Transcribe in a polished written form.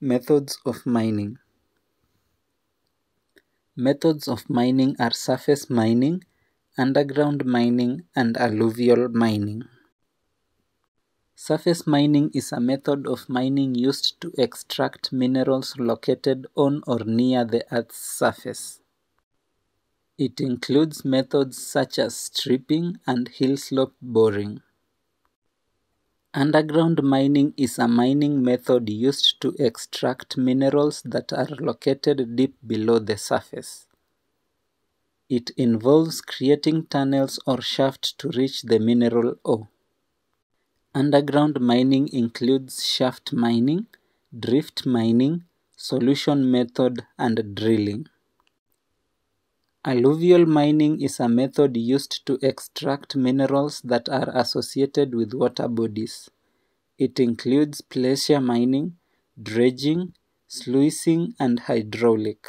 Methods of mining. Methods of mining are surface mining, underground mining, and alluvial mining. Surface mining is a method of mining used to extract minerals located on or near the Earth's surface. It includes methods such as stripping and hill slope boring. Underground mining is a mining method used to extract minerals that are located deep below the surface. It involves creating tunnels or shafts to reach the mineral ore. Underground mining includes shaft mining, drift mining, solution method, and drilling. Alluvial mining is a method used to extract minerals that are associated with water bodies. It includes placer mining, dredging, sluicing, and hydraulic.